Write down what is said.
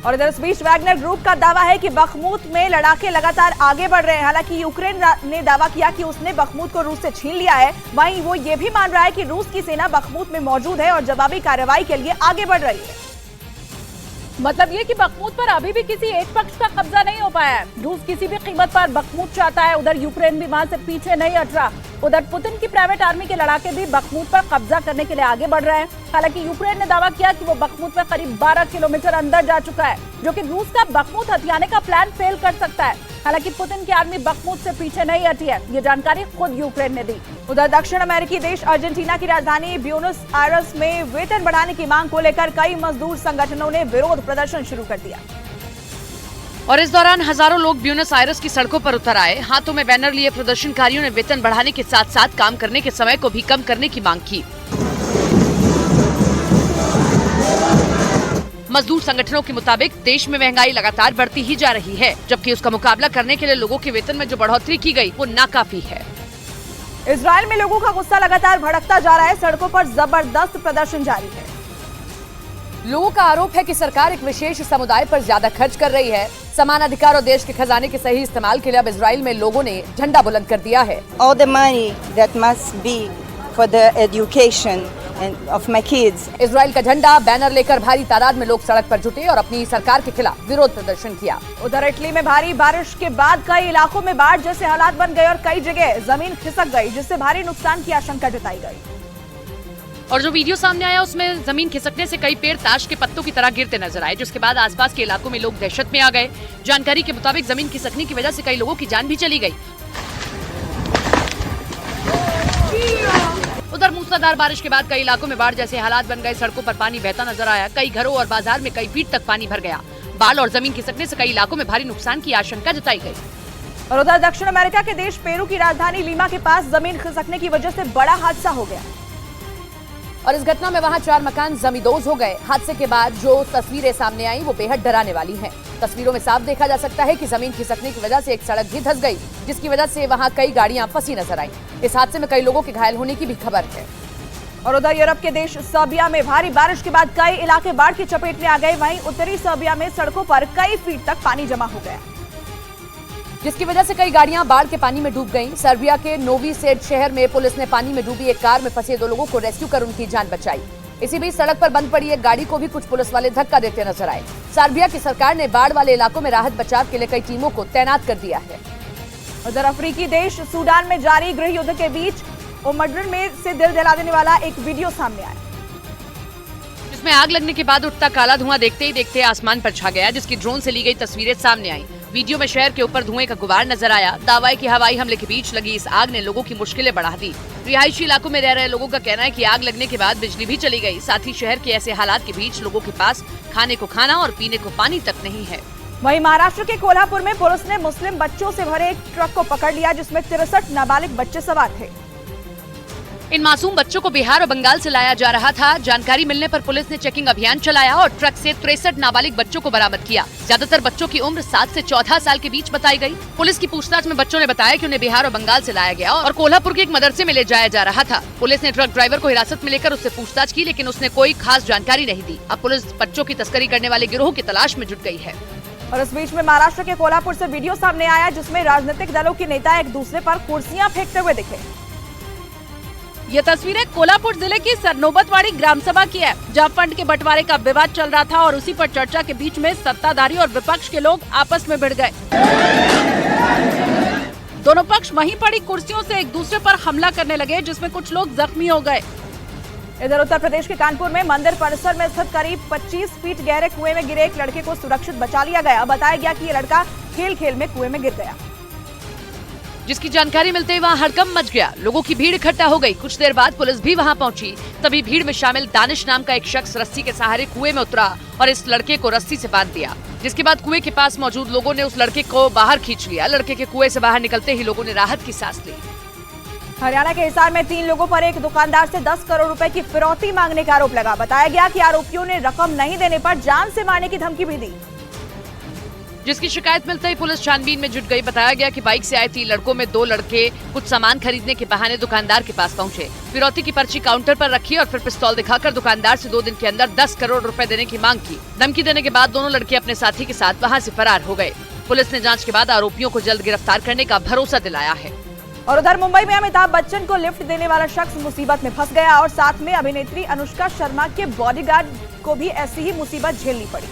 और इधर इस बीच वैगनर ग्रुप का दावा है कि बखमुत में लड़ाके लगातार आगे बढ़ रहे हैं। हालांकि यूक्रेन ने दावा किया कि उसने बखमुत को रूस से छीन लिया है, वहीं वो ये भी मान रहा है कि रूस की सेना बखमुत में मौजूद है और जवाबी कार्रवाई के लिए आगे बढ़ रही है। मतलब ये कि बखमुत पर अभी भी किसी एक पक्ष का कब्जा नहीं हो पाया है। रूस किसी भी कीमत पर बखमुत चाहता है, उधर यूक्रेन भी वहां से पीछे नहीं हट रहा। उधर पुतिन की प्राइवेट आर्मी के लड़ाके भी बखमुत पर कब्जा करने के लिए आगे बढ़ रहे हैं। हालांकि यूक्रेन ने दावा किया कि वो बखमुत में करीब 12 किलोमीटर अंदर जा चुका है, जो कि रूस का बखमुत हथियाने का प्लान फेल कर सकता है। हालांकि पुतिन की आर्मी बखमुत से पीछे नहीं हटी है, ये जानकारी खुद यूक्रेन ने दी। उधर दक्षिण अमेरिकी देश अर्जेंटीना की राजधानी ब्यूनस आयर्स में वेतन बढ़ाने की मांग को लेकर कई मजदूर संगठनों ने विरोध प्रदर्शन शुरू कर दिया और इस दौरान हजारों लोग ब्यूनस आयर्स की सड़कों पर उतर आए। हाथों में बैनर लिए प्रदर्शनकारियों ने वेतन बढ़ाने के साथ साथ काम करने के समय को भी कम करने की मांग की। मजदूर संगठनों के मुताबिक देश में महंगाई लगातार बढ़ती ही जा रही है, जबकि उसका मुकाबला करने के लिए लोगों के वेतन में जो बढ़ोतरी की गई वो नाकाफी है। इजराइल में लोगों का गुस्सा लगातार भड़कता जा रहा है, सड़कों पर जबरदस्त प्रदर्शन जारी है। लोगों का आरोप है कि सरकार एक विशेष समुदाय पर ज्यादा खर्च कर रही है। समान अधिकार और देश के खजाने के सही इस्तेमाल के लिए अब इजराइल में लोगों ने झंडा बुलंद कर दिया है। All the money that must be for the education and of my kids. Israel का झंडा बैनर लेकर भारी तादाद में लोग सड़क पर जुटे और अपनी सरकार के खिलाफ विरोध प्रदर्शन किया। उधर इटली में भारी बारिश के बाद कई इलाकों में बाढ़ जैसे हालात बन गए और कई जगह जमीन खिसक गई, जिससे भारी नुकसान की आशंका जताई गई। और जो वीडियो सामने आया उसमें जमीन खिसकने से कई पेड़ ताश के पत्तों की तरह गिरते नजर आए, जिसके बाद आसपास के इलाकों में लोग दहशत में आ गए। जानकारी के मुताबिक जमीन खिसकने की वजह से कई लोगों की जान भी चली गई। उधर मूसलाधार बारिश के बाद कई इलाकों में बाढ़ जैसे हालात बन गए। सड़कों पर पानी बहता नजर आया। कई घरों और बाजार में कई फीट तक पानी भर गया। बाढ़ और जमीन खिसकने से कई इलाकों में भारी नुकसान की आशंका जताई गई। और उधर दक्षिण अमेरिका के देश पेरू की राजधानी लीमा के पास जमीन खिसकने की वजह से बड़ा हादसा हो गया और इस घटना में वहां 4 मकान जमींदोज हो गए। हादसे के बाद जो तस्वीरें सामने आई वो बेहद डराने वाली हैं। तस्वीरों में साफ देखा जा सकता है कि जमीन खिसकने की वजह से एक सड़क भी धंस गई, जिसकी वजह से वहां कई गाड़ियां फंसी नजर आई। इस हादसे में कई लोगों के घायल होने की भी खबर है। और उधर यूरोप के देश सर्बिया में भारी बारिश के बाद कई इलाके बाढ़ की चपेट में आ गए। वहीं उत्तरी सर्बिया में सड़कों पर कई फीट तक पानी जमा हो गया, जिसकी वजह से कई गाड़ियां बाढ़ के पानी में डूब गईं। सर्बिया के नोवी सेड शहर में पुलिस ने पानी में डूबी एक कार में फंसे 2 लोगों को रेस्क्यू कर उनकी जान बचाई। इसी बीच सड़क पर बंद पड़ी एक गाड़ी को भी कुछ पुलिस वाले धक्का देते नजर आए। सर्बिया की सरकार ने बाढ़ वाले इलाकों में राहत बचाव के लिए कई टीमों को तैनात कर दिया है। उधर अफ्रीकी देश सूडान में जारी गृह युद्ध के बीच ओमडुर्मान में से दिल दहला देने वाला एक वीडियो सामने आया, जिसमें आग लगने के बाद उठता काला धुआं देखते ही देखते आसमान पर छा गया, जिसकी ड्रोन से ली गई तस्वीरें सामने आई। वीडियो में शहर के ऊपर धुएं का गुबार नजर आया। दावा है कि हवाई हमले के बीच लगी इस आग ने लोगों की मुश्किलें बढ़ा दी। रिहायशी इलाकों में रह रहे लोगों का कहना है कि आग लगने के बाद बिजली भी चली गई। साथ ही शहर के ऐसे हालात के बीच लोगों के पास खाने को खाना और पीने को पानी तक नहीं है। वहीं महाराष्ट्र के कोल्हापुर में पुलिस ने मुस्लिम बच्चों से भरे एक ट्रक को पकड़ लिया, जिसमें 63 नाबालिग बच्चे सवार थे। इन मासूम बच्चों को बिहार और बंगाल से लाया जा रहा था। जानकारी मिलने पर पुलिस ने चेकिंग अभियान चलाया और ट्रक से 63 नाबालिग बच्चों को बरामद किया। ज्यादातर बच्चों की उम्र 7 से 14 साल के बीच बताई गई। पुलिस की पूछताछ में बच्चों ने बताया कि उन्हें बिहार और बंगाल से लाया गया और कोल्हापुर के एक मदरसे में ले जाया जा रहा था। पुलिस ने ट्रक ड्राइवर को हिरासत में लेकर उससे पूछताछ की, लेकिन उसने कोई खास जानकारी नहीं दी। अब पुलिस बच्चों की तस्करी करने वाले गिरोह की तलाश में जुट गई है। और इस बीच में महाराष्ट्र के कोल्हापुर से वीडियो सामने आया, जिसमें राजनीतिक दलों के नेता एक दूसरे पर कुर्सियां फेंकते हुए दिखे। ये तस्वीरें कोल्हापुर जिले की सरनोबतवाड़ी ग्राम सभा की है, जहां फंड के बंटवारे का विवाद चल रहा था और उसी पर चर्चा के बीच में सत्ताधारी और विपक्ष के लोग आपस में भिड़ गए। दोनों पक्ष वहीं पड़ी कुर्सियों से एक दूसरे पर हमला करने लगे, जिसमें कुछ लोग जख्मी हो गए। इधर उत्तर प्रदेश के कानपुर में मंदिर परिसर में स्थित करीब 25 फीट गहरे कुएं में गिरे एक लड़के को सुरक्षित बचा लिया गया। बताया गया कि ये लड़का खेल खेल में कुएं में गिर गया, जिसकी जानकारी मिलते ही वहाँ हड़कंप मच गया। लोगों की भीड़ इकट्ठा हो गई। कुछ देर बाद पुलिस भी वहाँ पहुंची। तभी भीड़ में शामिल दानिश नाम का एक शख्स रस्सी के सहारे कुएं में उतरा और इस लड़के को रस्सी से बांध दिया, जिसके बाद कुएं के पास मौजूद लोगों ने उस लड़के को बाहर खींच लिया। लड़के के कुएं से बाहर निकलते ही लोगों ने राहत की सांस ली। हरियाणा के हिसार में 3 लोगों पर एक दुकानदार से 10 करोड़ रुपए की फिरौती मांगने का आरोप लगा। बताया गया कि आरोपियों ने रकम नहीं देने पर जान से मारने की धमकी भी दी। जिसकी शिकायत मिलते ही पुलिस छानबीन में जुट गई। बताया गया कि बाइक से आए 3 लड़कों में 2 लड़के कुछ सामान खरीदने के बहाने दुकानदार के पास पहुंचे, फिरौती की पर्ची काउंटर पर रखी और फिर पिस्तौल दिखाकर दुकानदार से 2 दिन के अंदर 10 करोड़ रुपए देने की मांग की। धमकी देने के बाद दोनों लड़के अपने साथी के साथ वहां से फरार हो गए। पुलिस ने जांच के बाद आरोपियों को जल्द गिरफ्तार करने का भरोसा दिलाया है। और उधर मुंबई में अमिताभ बच्चन को लिफ्ट देने वाला शख्स मुसीबत में फंस गया और साथ में अभिनेत्री अनुष्का शर्मा के बॉडीगार्ड को भी ऐसी ही मुसीबत झेलनी पड़ी।